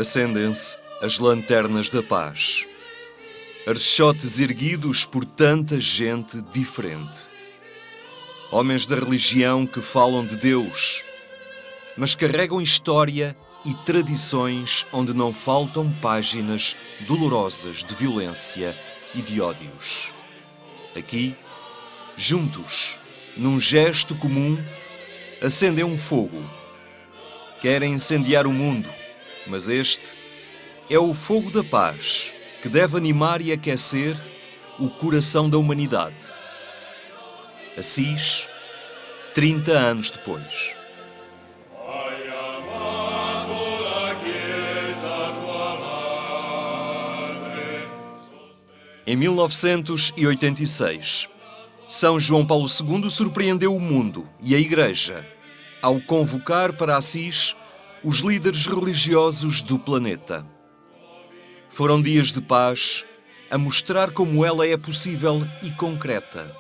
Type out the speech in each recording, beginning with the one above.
Acendem-se as lanternas da paz. Archotes erguidos por tanta gente diferente. Homens da religião que falam de Deus, mas carregam história e tradições onde não faltam páginas dolorosas de violência e de ódios. Aqui, juntos, num gesto comum, acendem um fogo. Querem incendiar o mundo, mas este é o fogo da paz que deve animar e aquecer o coração da humanidade. Assis, 30 anos depois. Em 1986, São João Paulo II surpreendeu o mundo e a Igreja ao convocar para Assis os líderes religiosos do planeta. Foram dias de paz a mostrar como ela é possível e concreta,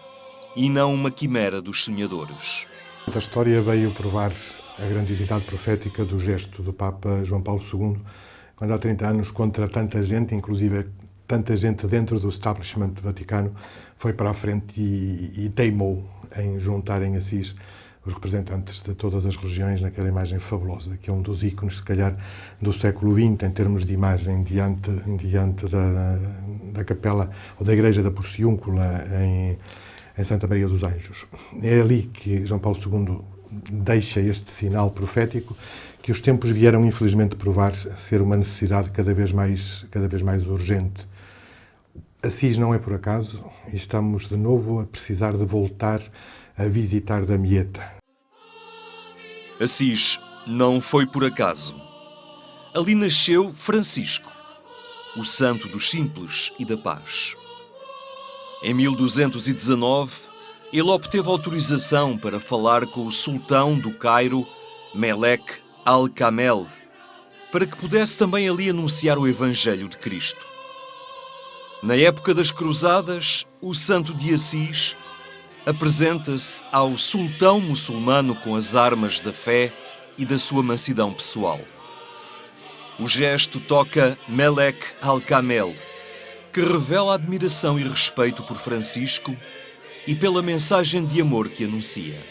e não uma quimera dos sonhadores. A história veio provar a grandiosidade profética do gesto do Papa João Paulo II, quando há 30 anos, contra tanta gente, inclusive tanta gente dentro do establishment vaticano, foi para a frente e teimou em juntar em Assis os representantes de todas as religiões naquela imagem fabulosa, que é um dos ícones, se calhar, do século XX, em termos de imagem, diante da capela ou da igreja da Porciúncula, em Santa Maria dos Anjos. É ali que João Paulo II deixa este sinal profético que os tempos vieram, infelizmente, provar ser uma necessidade cada vez mais urgente. Assis não é por acaso e estamos de novo a precisar de voltar a visitar Damieta. Assis não foi por acaso. Ali nasceu Francisco, o santo dos simples e da paz. Em 1219, ele obteve autorização para falar com o sultão do Cairo, Melek Al-Kamel, para que pudesse também ali anunciar o Evangelho de Cristo. Na época das Cruzadas, o santo de Assis apresenta-se ao sultão muçulmano com as armas da fé e da sua mansidão pessoal. O gesto toca Melek Al-Kamel, que revela admiração e respeito por Francisco e pela mensagem de amor que anuncia.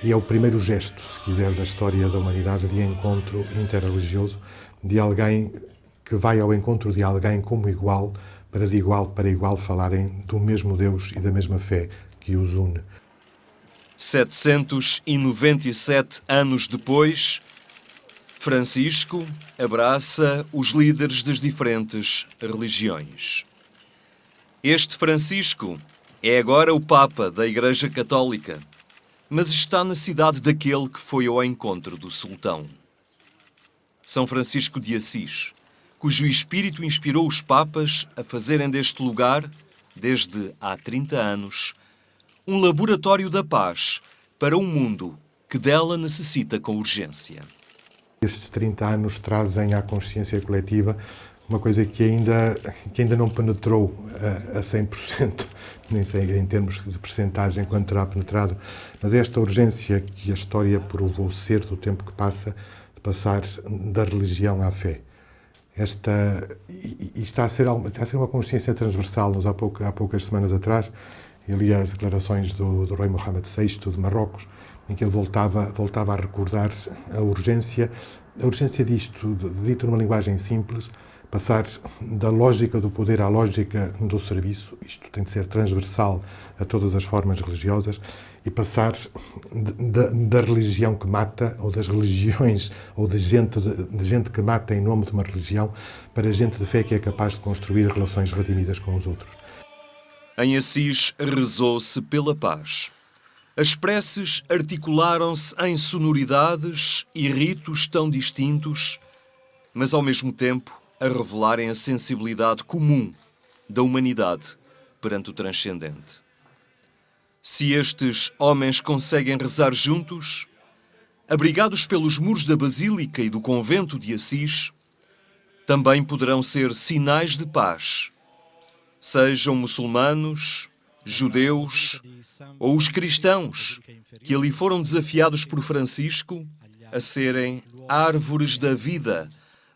E é o primeiro gesto, se quiser, da história da humanidade de encontro interreligioso, de alguém que vai ao encontro de alguém como igual, para de igual para igual falarem do mesmo Deus e da mesma fé que os une. 797 anos depois, Francisco abraça os líderes das diferentes religiões. Este Francisco é agora o Papa da Igreja Católica, mas está na cidade daquele que foi ao encontro do sultão. São Francisco de Assis, cujo espírito inspirou os papas a fazerem deste lugar, desde há 30 anos, um laboratório da paz para um mundo que dela necessita com urgência. Estes 30 anos trazem à consciência coletiva uma coisa que ainda não penetrou a 100%, nem sei em termos de percentagem quanto terá penetrado, mas é esta urgência que a história provou ser do tempo que passa, de passar da religião à fé. Está a ser uma consciência transversal. Nós há poucas semanas atrás, eu li as declarações do rei Mohamed VI de Marrocos, em que ele voltava a recordar a urgência disto, dito numa linguagem simples, passar da lógica do poder à lógica do serviço. Isto tem de ser transversal a todas as formas religiosas, e passar da religião que mata, ou das religiões, ou de gente que mata em nome de uma religião, para gente de fé que é capaz de construir relações redimidas com os outros. Em Assis rezou-se pela paz. As preces articularam-se em sonoridades e ritos tão distintos, mas ao mesmo tempo a revelarem a sensibilidade comum da humanidade perante o transcendente. Se estes homens conseguem rezar juntos, abrigados pelos muros da Basílica e do convento de Assis, também poderão ser sinais de paz, sejam muçulmanos, judeus ou os cristãos que ali foram desafiados por Francisco a serem árvores da vida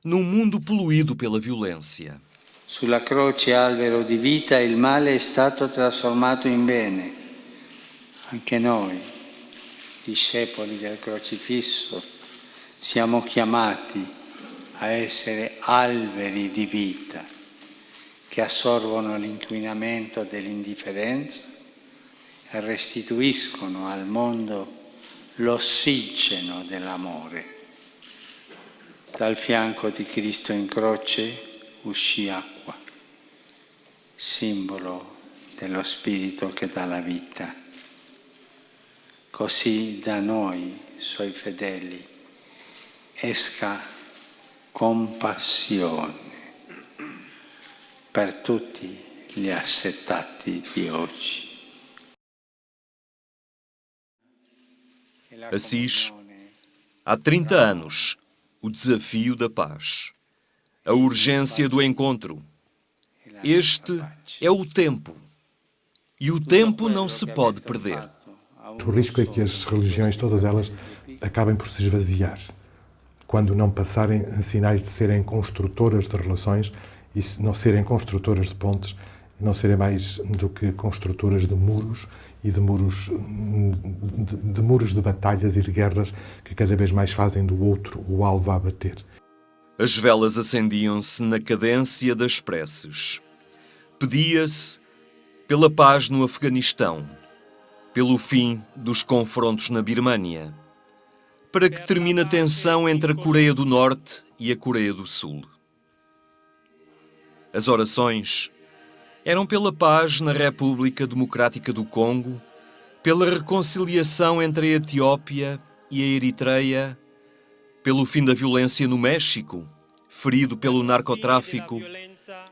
num mundo poluído pela violência. Sulla croce albero di vita il male è stato trasformato in bene. Anche noi, discepoli del crocifisso, siamo chiamati a essere alberi di vita che assorbono l'inquinamento dell'indifferenza e restituiscono al mondo l'ossigeno dell'amore. Dal fianco di Cristo in croce uscì acqua, simbolo dello Spirito che dà la vita. Così da noi, suoi fedeli, esca compassione per tutti gli assetati di oggi. Assis, há 30 anos, o desafio da paz, a urgência do encontro. Este é o tempo. E o tempo não se pode perder. O risco é que as religiões, todas elas, acabem por se esvaziar, quando não passarem a sinais de serem construtoras de relações e não serem construtoras de pontes, não serem mais do que construtoras de muros e de muros de batalhas e de guerras que cada vez mais fazem do outro o alvo a abater. As velas acendiam-se na cadência das preces. Pedia-se pela paz no Afeganistão, pelo fim dos confrontos na Birmânia, para que termine a tensão entre a Coreia do Norte e a Coreia do Sul. As orações eram pela paz na República Democrática do Congo, pela reconciliação entre a Etiópia e a Eritreia, pelo fim da violência no México, ferido pelo narcotráfico,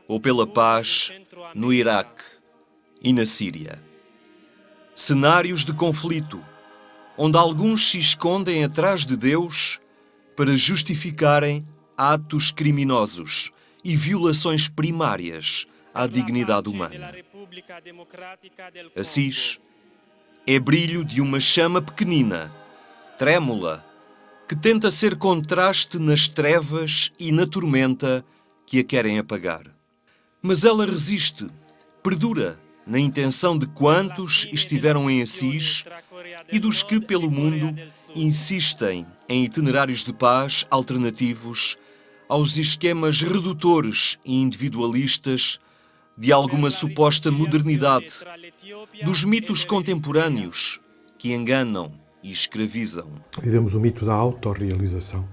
ou pela paz no Iraque e na Síria. Cenários de conflito, onde alguns se escondem atrás de Deus para justificarem atos criminosos e violações primárias à dignidade humana. Assis é brilho de uma chama pequenina, trêmula, que tenta ser contraste nas trevas e na tormenta que a querem apagar. Mas ela resiste, perdura na intenção de quantos estiveram em Assis e dos que, pelo mundo, insistem em itinerários de paz alternativos aos esquemas redutores e individualistas de alguma suposta modernidade, dos mitos contemporâneos que enganam e escravizam. Vivemos o mito da autorrealização,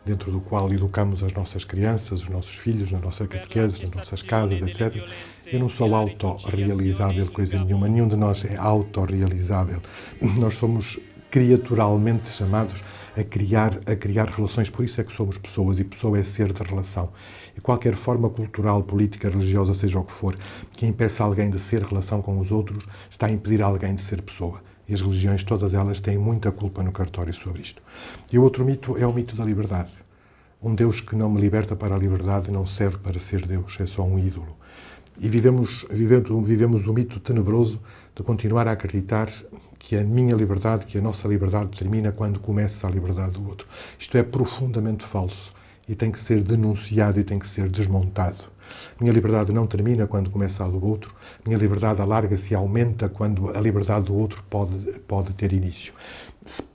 dentro do qual educamos as nossas crianças, os nossos filhos, nas nossas catequeses, nas nossas casas, etc. Eu não sou autorrealizável coisa nenhuma, nenhum de nós é autorrealizável. Nós somos criaturalmente chamados a criar relações, por isso é que somos pessoas, e pessoa é ser de relação. E qualquer forma cultural, política, religiosa, seja o que for, que impeça alguém de ser relação com os outros, está a impedir alguém de ser pessoa. E as religiões, todas elas, têm muita culpa no cartório sobre isto. E o outro mito é o mito da liberdade. Um Deus que não me liberta para a liberdade não serve para ser Deus, é só um ídolo. E vivemos o mito tenebroso de continuar a acreditar que a minha liberdade, que a nossa liberdade termina quando começa a liberdade do outro. Isto é profundamente falso e tem que ser denunciado e tem que ser desmontado. Minha liberdade não termina quando começa a do outro. Minha liberdade alarga-se e aumenta quando a liberdade do outro pode ter início.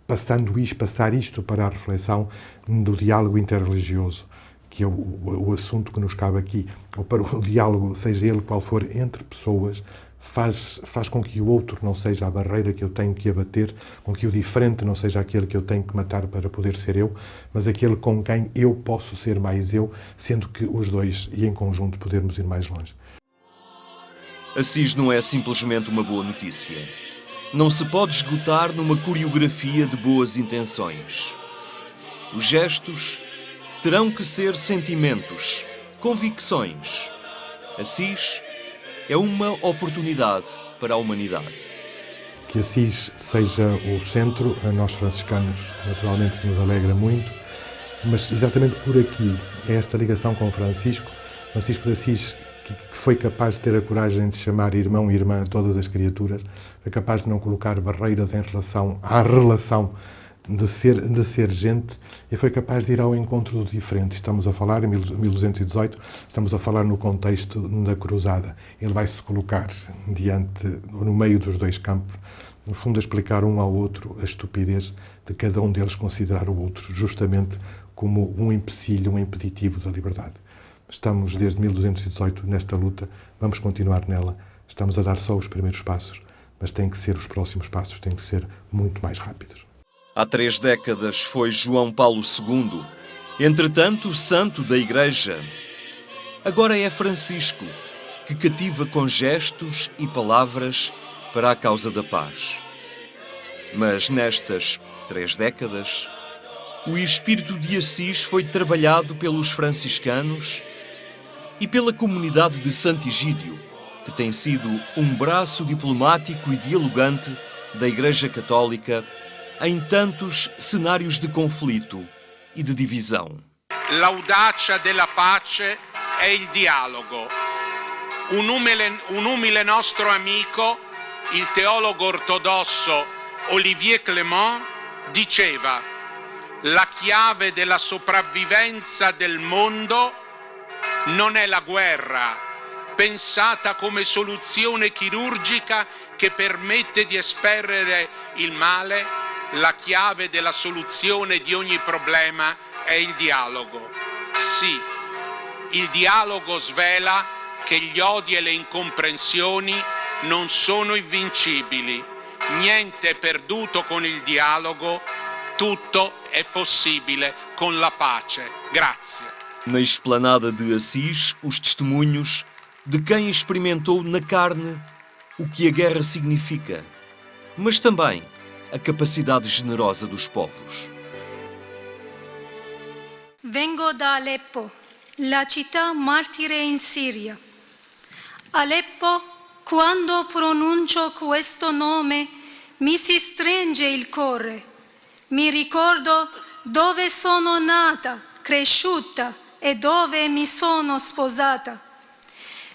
Passar isto para a reflexão do diálogo interreligioso, que é o assunto que nos cabe aqui, ou para o diálogo, seja ele qual for, entre pessoas, faz com que o outro não seja a barreira que eu tenho que abater, com que o diferente não seja aquele que eu tenho que matar para poder ser eu, mas aquele com quem eu posso ser mais eu, sendo que os dois, e em conjunto, podermos ir mais longe. Assis não é simplesmente uma boa notícia. Não se pode esgotar numa coreografia de boas intenções. Os gestos terão que ser sentimentos, convicções. Assis é uma oportunidade para a humanidade. Que Assis seja o centro, a nós franciscanos, naturalmente, que nos alegra muito, mas exatamente por aqui, é esta ligação com Francisco de Assis, que foi capaz de ter a coragem de chamar irmão e irmã a todas as criaturas, foi capaz de não colocar barreiras em relação à relação de ser gente, e foi capaz de ir ao encontro do diferente. Estamos a falar, em 1218, estamos a falar no contexto da cruzada. Ele vai se colocar no meio dos dois campos, no fundo a explicar um ao outro a estupidez de cada um deles considerar o outro justamente como um empecilho, um impeditivo da liberdade. Estamos desde 1218 nesta luta, vamos continuar nela, estamos a dar só os primeiros passos, mas os próximos passos têm que ser muito mais rápidos. Há 3 décadas foi João Paulo II, entretanto santo da Igreja. Agora é Francisco, que cativa com gestos e palavras para a causa da paz. Mas nestas 3 décadas, o espírito de Assis foi trabalhado pelos franciscanos e pela comunidade de Santo Egídio, que tem sido um braço diplomático e dialogante da Igreja Católica em tantos cenários de conflito e de divisão. L'audacia della pace è il dialogo. Un umile nostro amico, il teologo ortodosso Olivier Clément, diceva: la chiave della sopravvivenza del mondo non è la guerra, pensata come soluzione chirurgica che permette di esperire il male. La chiave della soluzione di ogni problema è il dialogo. Sì, il dialogo svela che gli odi e le incomprensioni non sono invincibili. Niente è perduto con il dialogo, tutto è possibile con la pace. Grazie. Na esplanada de Assis, os testemunhos de quem experimentou na carne o que a guerra significa, mas também a capacidade generosa dos povos. Vengo da Aleppo, la città martire in Siria. Aleppo, quando pronuncio questo nome, mi si stringe il cuore. Mi ricordo dove sono nata, cresciuta e dove mi sono sposata.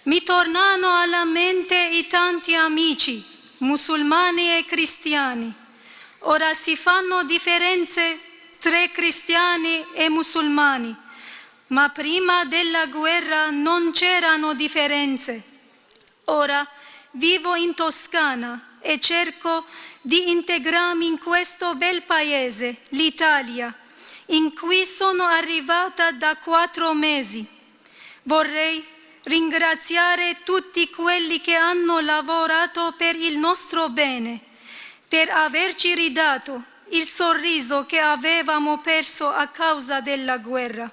Mi tornano alla mente i tanti amici, musulmani e cristiani. Ora si fanno differenze tra cristiani e musulmani, ma prima della guerra non c'erano differenze. Ora vivo in Toscana e cerco di integrarmi in questo bel paese, l'Italia, in cui sono arrivata da 4 mesi. Vorrei ringraziare tutti quelli che hanno lavorato per il nostro bene, per averci ridato il sorriso che avevamo perso a causa della guerra.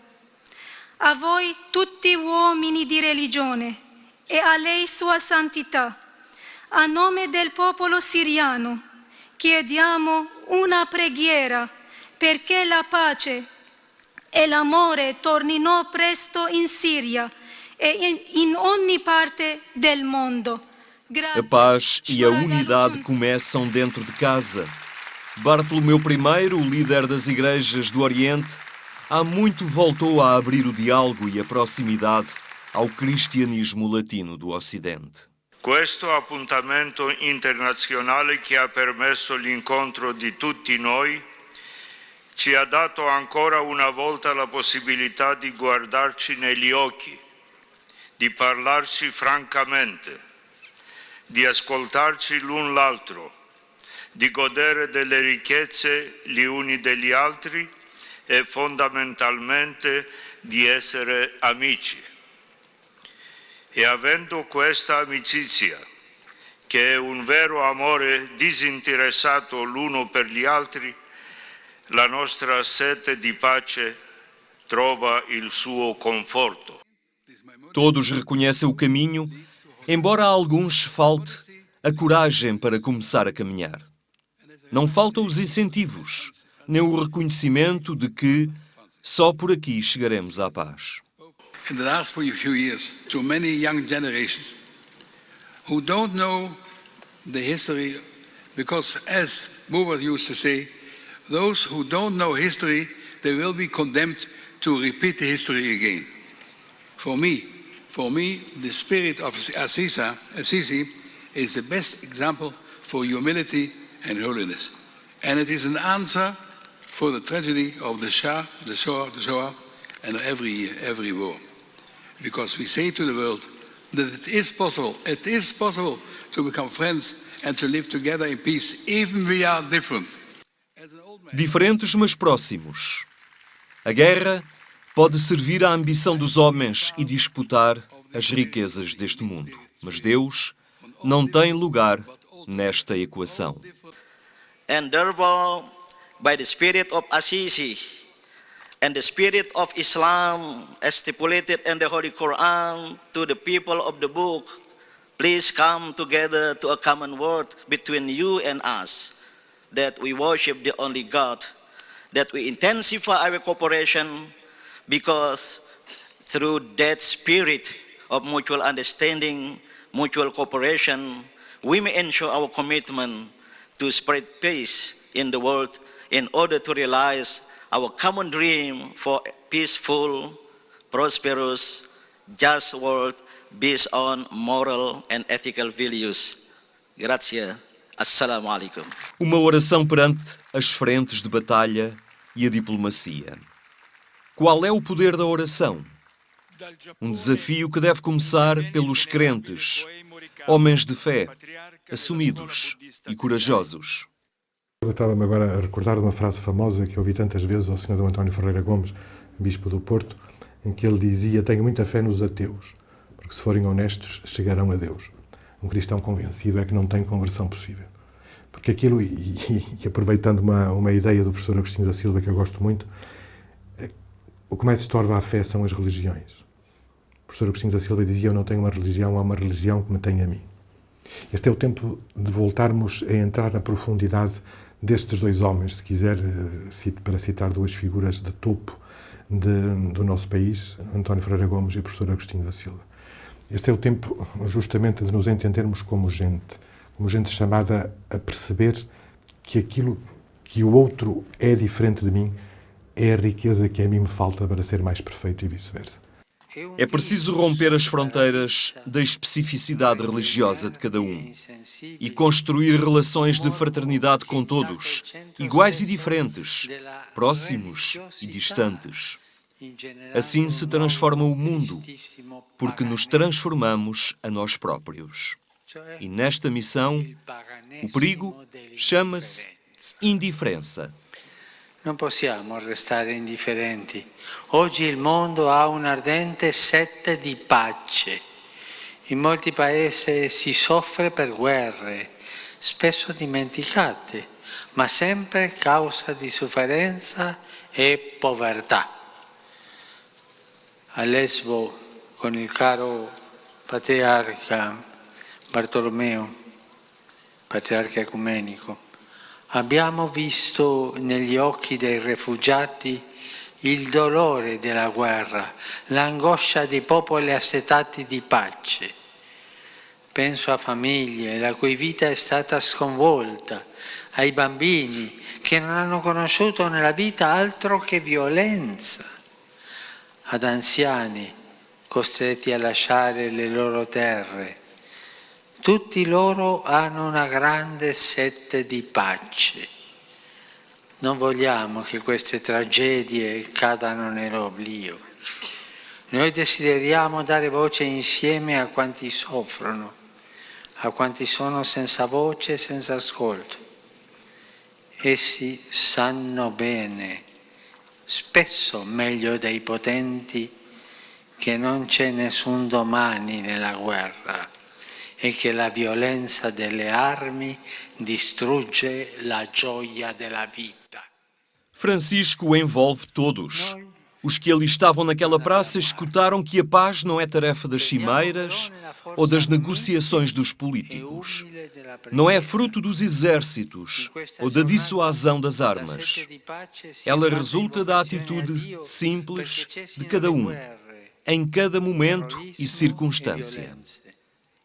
A voi tutti uomini di religione e a lei Sua Santità, a nome del popolo siriano, chiediamo una preghiera perché la pace e l'amore tornino presto in Siria e in ogni parte del mondo. A paz e a unidade começam dentro de casa. Bartolomeu I, o líder das igrejas do Oriente, há muito voltou a abrir o diálogo e a proximidade ao cristianismo latino do Ocidente. Questo appuntamento internazionale che ha permesso l'incontro di tutti noi ci ha dato ancora una volta la possibilità di guardarci negli occhi, di parlarci francamente, di ascoltarci l'un l'altro, di godere delle ricchezze gli uni degli altri e fondamentalmente di essere amici. E avendo questa amicizia, che è un vero amore disinteressato l'uno per gli altri, la nostra sete di pace trova il suo conforto. Todos reconhecem o caminho, embora a alguns falte a coragem para começar a caminhar. Não faltam os incentivos, nem o reconhecimento de que só por aqui chegaremos à paz. In the last few years, to many young generations who don't know the history, because as Buber used to say, those who don't know history, they will be condemned to repeat the history again. For me, the spirit of Assisi is the best example for humility and holiness. And it is an answer for the tragedy of the Shoah, and every war. Because we say to the world that it is possible to become friends and to live together in peace, even we are different. Diferentes, mas próximos. A guerra pode servir à ambição dos homens e disputar as riquezas deste mundo. Mas Deus não tem lugar nesta equação. And therefore, by the spirit of Assisi and the spirit of Islam as stipulated in the Holy Quran to the people of the book, please come together to a common word between you and us, that we worship the only God, that we intensify our cooperation, because through that spirit of mutual understanding, mutual cooperation, we may ensure our commitment to spread peace in the world in order to realize our common dream for a peaceful, prosperous, just world based on moral and ethical values. Grazie. Assalamu alaikum. Uma oração perante as frentes de batalha e a diplomacia. Qual é o poder da oração? Um desafio que deve começar pelos crentes, homens de fé, assumidos e corajosos. Eu estava-me agora a recordar de uma frase famosa que ouvi tantas vezes ao Sr. D. António Ferreira Gomes, bispo do Porto, em que ele dizia: tenho muita fé nos ateus, porque se forem honestos, chegarão a Deus. Um cristão convencido é que não tem conversão possível. Porque aquilo, e aproveitando uma ideia do professor Agostinho da Silva, que eu gosto muito, o que mais estorva a fé são as religiões. O professor Agostinho da Silva dizia: eu não tenho uma religião, há uma religião que me tem a mim. Este é o tempo de voltarmos a entrar na profundidade destes dois homens, se quiser, para citar duas figuras de topo do nosso país, António Ferreira Gomes e o professor Agostinho da Silva. Este é o tempo justamente de nos entendermos como gente chamada a perceber que aquilo que o outro é diferente de mim é a riqueza que a mim me falta para ser mais perfeito e vice-versa. É preciso romper as fronteiras da especificidade religiosa de cada um e construir relações de fraternidade com todos, iguais e diferentes, próximos e distantes. Assim se transforma o mundo, porque nos transformamos a nós próprios. E nesta missão, o perigo chama-se indiferença. Non possiamo restare indifferenti. Oggi il mondo ha un'ardente sete di pace. In molti paesi si soffre per guerre, spesso dimenticate, ma sempre causa di sofferenza e povertà. A Lesbo, con il caro patriarca Bartolomeo, patriarca ecumenico, abbiamo visto negli occhi dei rifugiati il dolore della guerra, l'angoscia di popoli assetati di pace. Penso a famiglie la cui vita è stata sconvolta, ai bambini che non hanno conosciuto nella vita altro che violenza, ad anziani costretti a lasciare le loro terre. Tutti loro hanno una grande sete di pace. Non vogliamo che queste tragedie cadano nell'oblio. Noi desideriamo dare voce insieme a quanti soffrono, a quanti sono senza voce e senza ascolto. Essi sanno bene, spesso meglio dei potenti, che non c'è nessun domani nella guerra e che la violenza delle armi distrugge la gioia della vita. Francisco envolve todos. Os que ali estavam naquela praça escutaram que a paz não é tarefa das cimeiras ou das negociações dos políticos. Não é fruto dos exércitos ou da dissuasão das armas. Ela resulta da atitude simples de cada um, em cada momento e circunstância.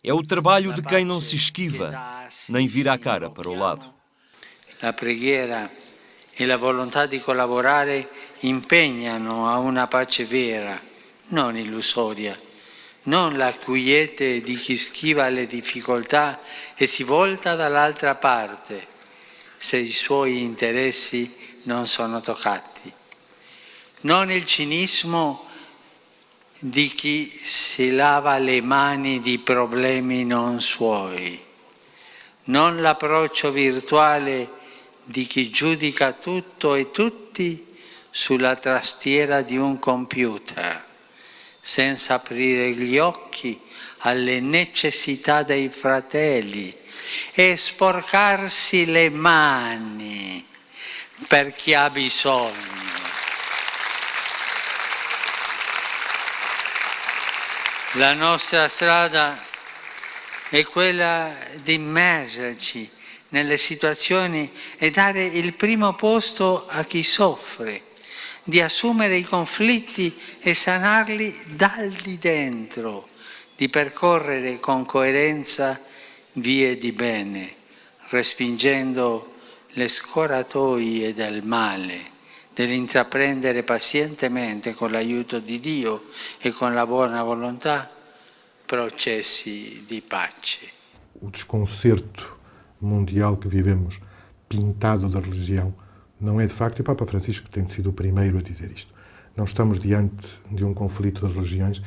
É o trabalho de quem não se esquiva, nem vira a cara para o lado. La preghiera e la volontà di collaborare impegnano a una pace vera, non illusoria, non la quiete di chi schiva le difficoltà e si volta dall'altra parte, se i suoi interessi non sono toccati. Non il cinismo di chi si lava le mani di problemi non suoi, non l'approccio virtuale di chi giudica tutto e tutti sulla tastiera di un computer, senza aprire gli occhi alle necessità dei fratelli e sporcarsi le mani per chi ha bisogno. La nostra strada è quella di immergerci nelle situazioni e dare il primo posto a chi soffre, di assumere i conflitti e sanarli dal di dentro, di percorrere con coerenza vie di bene, respingendo le scoratoie del male, dell'intraprendere pazientemente con l'aiuto di Dio e con la buona volontà processi di pace. O desconcerto mundial que vivemos, pintado da religião, não é de facto, e o Papa Francisco tem sido o primeiro a dizer isto, não estamos diante de um conflito das religiões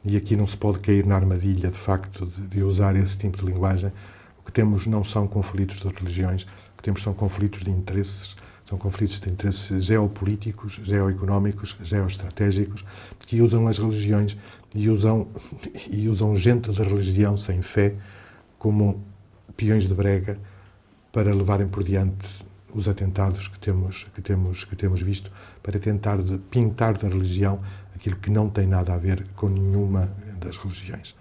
e aqui não se pode cair na armadilha de facto de usar esse tipo de linguagem. O que temos não são conflitos de religiões, o que temos são conflitos de interesses, são conflitos de interesses geopolíticos, geoeconómicos, geoestratégicos, que usam as religiões e usam gente da religião sem fé como peões de brega para levarem por diante os atentados que temos visto, para tentar pintar da religião aquilo que não tem nada a ver com nenhuma das religiões.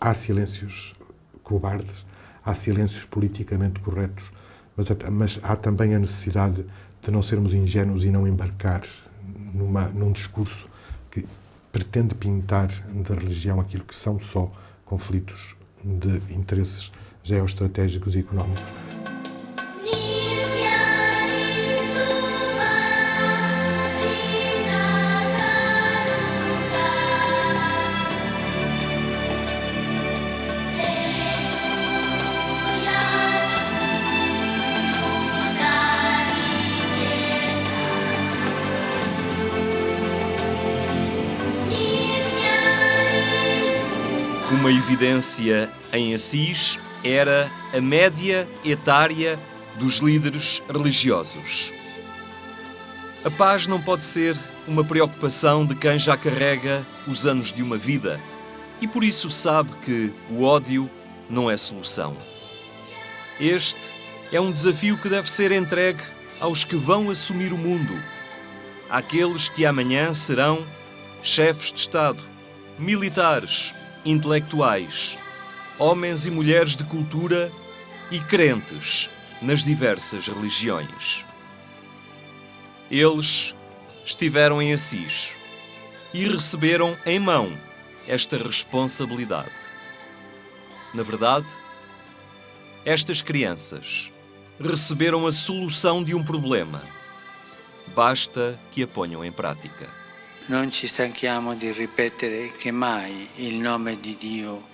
Há silêncios cobardes, há silêncios politicamente corretos, mas há também a necessidade de não sermos ingênuos e não embarcar num discurso que pretende pintar da religião aquilo que são só conflitos de interesses geoestratégicos e económicos. Uma evidência em Assis era a média etária dos líderes religiosos. A paz não pode ser uma preocupação de quem já carrega os anos de uma vida e por isso sabe que o ódio não é solução. Este é um desafio que deve ser entregue aos que vão assumir o mundo, àqueles que amanhã serão chefes de Estado, militares, intelectuais, homens e mulheres de cultura e crentes nas diversas religiões. Eles estiveram em Assis e receberam em mão esta responsabilidade. Na verdade, estas crianças receberam a solução de um problema. Basta que a ponham em prática. Non ci stanchiamo di ripetere che mai il nome di Dio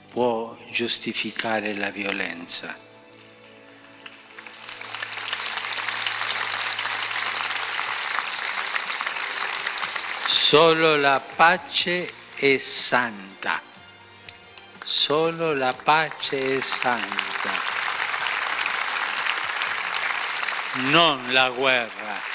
può giustificare la violenza. Solo la pace è santa. Solo la pace è santa. Non la guerra.